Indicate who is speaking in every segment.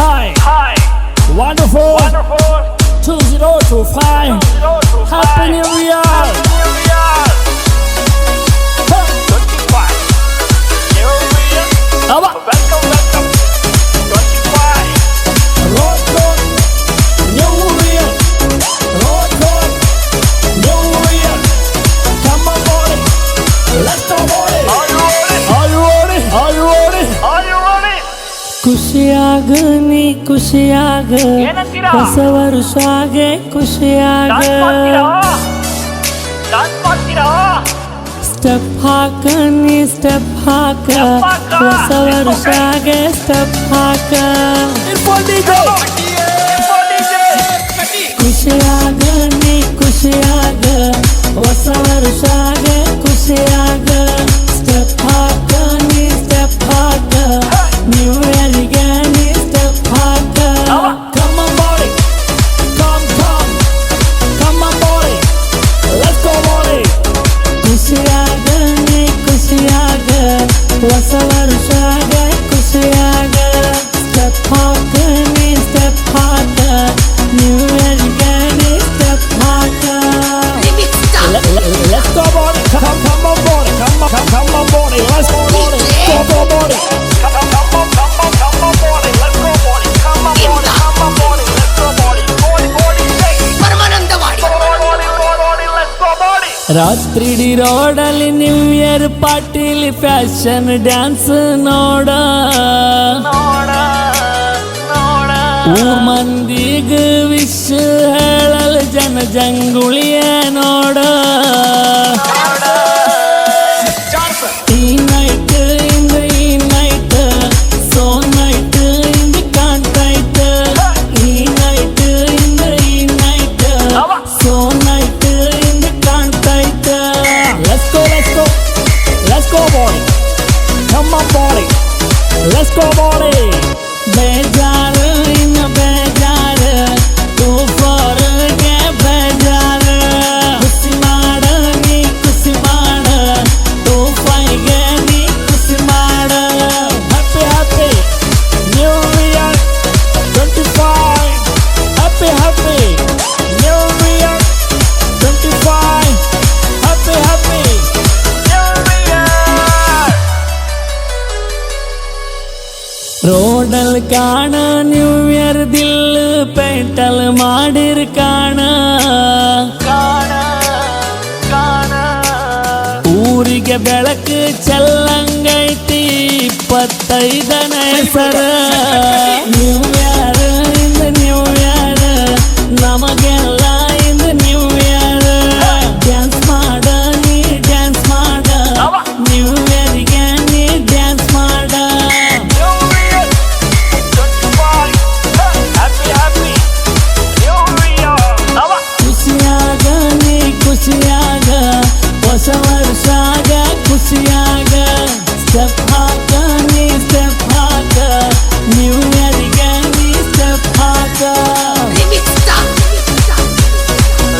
Speaker 1: Hi. Wonderful. 2025. Happy New Year. Welcome. 25. Road code. New Year. Road code. New Year. Come on, boy. Let's go, boy. Are you ready?
Speaker 2: ಖುಷಿಯಾಗ ನೀ ಖುಷಿಯಾಗ
Speaker 1: ಏನಂತೀರಾ?
Speaker 2: ಹೊಸ ವರ್ಷಾಗೆ ಖುಷಿಯಾಗ
Speaker 1: dance ಮಾಡ್ತೀರಾ?
Speaker 2: Step ಹಾಕ ನೀ step ಹಾಕ
Speaker 1: Step ಹಾಕ.
Speaker 2: ಹೊಸ ವರ್ಷಾಗೆ ಸ್ಟೆಪ್ ಹಾಕ ಖುಷಿಯಾಗ ನೀ ಖುಷಿಯಾಗ ಹೊಸ ವರ್ಷಾಗೆ ಖುಷಿಯಾಗ ಸ್ಟೆಪ್ ಹಾಕ ನೀ ಸ್ಟೆಪ್ ಹಾಕ ನ್ಯೂ ಇಯರ್ಗೆ ನೀ ಸ್ಟೆಪ್ ಹಾಕ
Speaker 1: Come on, boy. Come on, boy. Let's go, boy.
Speaker 2: ಖುಷಿಯಾಗ ನೀ ಖುಷಿಯಾಗ ಹೊಸ ವರ್ಷಾಗ ಖುಷಿಯಾಗ ಸ್ಟೆಪ್ ಹಾಕ ನೀ ಸ್ಟೆಪ್ ಹಾಕ ನ್ಯೂ ಇಯರ್ಗೆ ನೀ ಸ್ಟೆಪ್ ಹಾಕ
Speaker 1: Let's go, boy. Come on, boy. Come on, boy. Let's go, boy. Go, boy. Come on, boy. Let's go, boy. Come on, boy. Let's go, boy.
Speaker 3: Paramanandawadi
Speaker 1: Let's go, boy.
Speaker 2: ರಾತ್ರಿಡಿ ರೋಡಲ್ಲಿ new year ಪಾರ್ಟಿಲಿ fashion dance ನೋಡ ಊರ್ ಮಂದಿಗ wish ಹೇಳಲ್ ಜನ ಜಂಗುಳಿಯ ನೋಡ ಈ night ಇಂದ ಈ ನೈಟ್ ಸೋ ನೈಟ್ ಇಂದ ಕಾಣ್ತೈತ ಈ ನೈಟ್ ಇಂದ ಈ ನೈಟ್ ಸೋ ನೈಟ್ ಇಂದ ಕಾಣ್ತೈತ
Speaker 1: Let's go, boy. Come on, boy. Let's go, boy.
Speaker 2: ಬೇಜಾರ ಇನ್ನ ಬೇಜಾರ ಟೂ ಫೋರ್ಗೆ ಬೇಜಾರ ಖುಷಿ ಮಾಡ ನೀ ಖುಷಿ ಮಾಡ ಟೂ ಫೈವ್ಗೆ ನೀ ಖುಷಿ ಮಾಡ
Speaker 1: Happy New Year 25. Happy New Year 25. Happy New Year.
Speaker 2: ರೋಡಲ್ ಕಾಣ ನ್ಯೂ ಇಯರ್ ದಿಲ್ ಪೇಂಟಲ್ ಮಾಡಿರ್ ಕಾಣ ಊರಿಗೆ ಬೆಳಕು ಚೆಲ್ಲಂಗೈತಿ 25ನೇ ಹೆಸರ ನ್ಯೂ ಇಯರ್ ಇಂದ ನ್ಯೂ ಇಯರ್ ನಮಗೆಲ್ಲ ಇಂದ ನ್ಯೂ ಇಯರ್ ಡ್ಯಾನ್ಸ್ ಮಾಡ ನೀ ಡ್ಯಾನ್ಸ್ ಮಾಡ ನ್ಯೂ ಇಯರ್ಗೆ ನೀ ಡ್ಯಾನ್ಸ್ ಮಾಡ
Speaker 1: New Year 25. Happy New Year.
Speaker 2: ಖುಷಿಯಾಗ ನೀ ಖುಷಿಯಾಗ ಹೊಸ ವರ್ಷಾಗ ಖುಷಿಯಾಗ ಸ್ಟೆಪ್ ಹಾಕ ನೀ ಸ್ಟೆಪ್ ಹಾಕ ನ್ಯೂ ಇಯರ್ಗೆ ನೀ ಸ್ಟೆಪ್ ಹಾಕ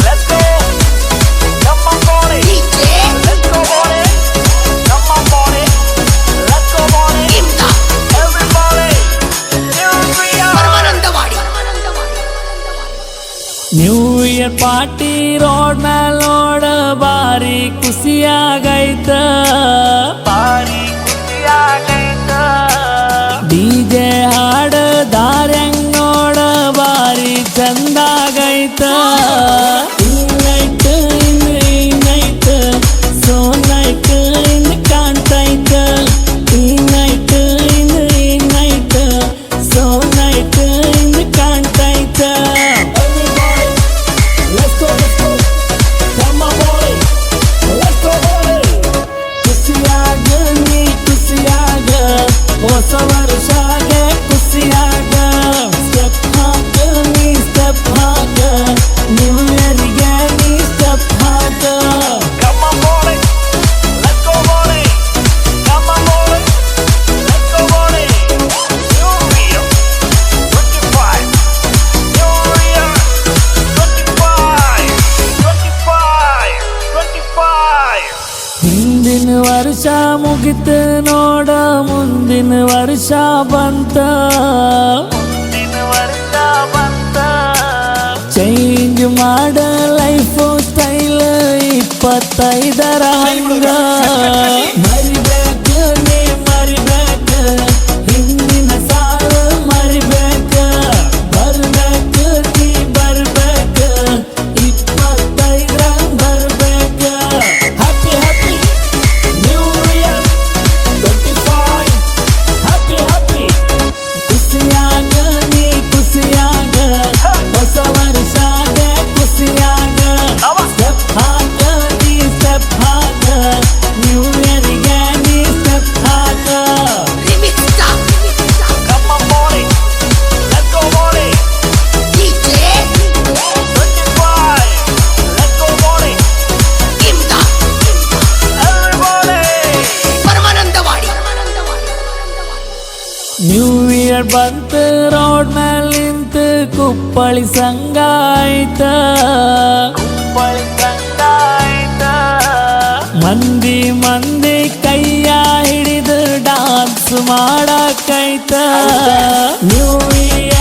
Speaker 1: Let's go. Come on, boy. Let's go, boy. Come on, boy. Let's go, boy. Everybody. New Year.
Speaker 3: Paramanandawadi
Speaker 2: new year party road ಮ್ಯಾಲ್ ನೋಡ ಬಾರಿ ಖುಷಿಯಾಗೈತ ಡಿಜೆ ಹಾಡ ದಾರ್ಯಂಗ್ ನೋಡ ಬಾರಿ ಚಂದಾಗೈತ ಈ ನೈಟ್ ಇನ್ ಈ ನೈಟ್ ಸೋ ನೈಟ್ ಇನ್ ಕಾಣ್ತೈತ ಈ ನೈಟ್ ಇನ್ ಈ ನೈಟ್ ಸೋ ನೈಟ್ ಇನ್ ಕಾಣ್ತೈತ
Speaker 1: Everybody. Let's go. Come on, boy. Let's go, boy.
Speaker 2: ಖುಷಿಯಾಗ ನೀ ಖುಷಿಯಾಗ ಹೊಸ ವರ್ಷಾಗ ಖುಷಿಯಾಗ ಸ್ಟೆಪ್ ಹಾಕ ನೀ ಸ್ಟೆಪ್ ಹಾಕ ನ್ಯೂ ಇಯರ್ಗೆ ನೀ ಸ್ಟೆಪ್ ಹಾಕ
Speaker 1: Come on, boy. Let's go, boy. Come on, boy. Let's go, boy. New Year 25. New Year 25. 25.
Speaker 2: ಹಿಂದಿನ ವರ್ಷ ಮುಗಿತ ನೋಡ ಮುಂದಿನ ವರ್ಷ ಬಂತ ಮಾಡ ಲೈಫ್ ಸ್ಟೈಲ್ 25 ಹಂಗ ಮರಿಬೇಕ ನೀ ಮರಿಬೇಕ ಹಿಂದಿನ ಸಾಲ ಮರಿಬೇಕ ಬರ್ಬೇಕ ನೀ ಬರ್ಬೇಕ 25 ಬರ್ಬೇಕ
Speaker 1: Happy, happy New Year 25. Happy, happy.
Speaker 2: ಖುಷಿಯಾಗ ನೀ ಖುಷಿಯಾಗ ಹೊಸ ವರ್ಷಾಗ ಖುಷಿಯಾಗ ಸ್ಟೆಪ್ ಹಾಕ ನೀ ಸ್ಟೆಪ್ ಹಾಕ ನ್ಯೂ ಇಯರ್ಗೆ ನೀ ಸ್ಟೆಪ್ ಹಾಕ
Speaker 1: Come on, boy. Let's go, boy. 25. Let's go, boy. Everybody.
Speaker 2: New year ಬಂತ ರೋಡ್ ಮೇಲೆ ನಿಂತು ಕುಪ್ಪಳಿ ಸಂಗ ಆಯ್ತ ಮಂದಿ ಮಂದಿ ಕೈಯ ಹಿಡಿದು ಡಾನ್ಸ್ ಮಾಡಕೈತ ನ್ಯೂ ಇಯರ್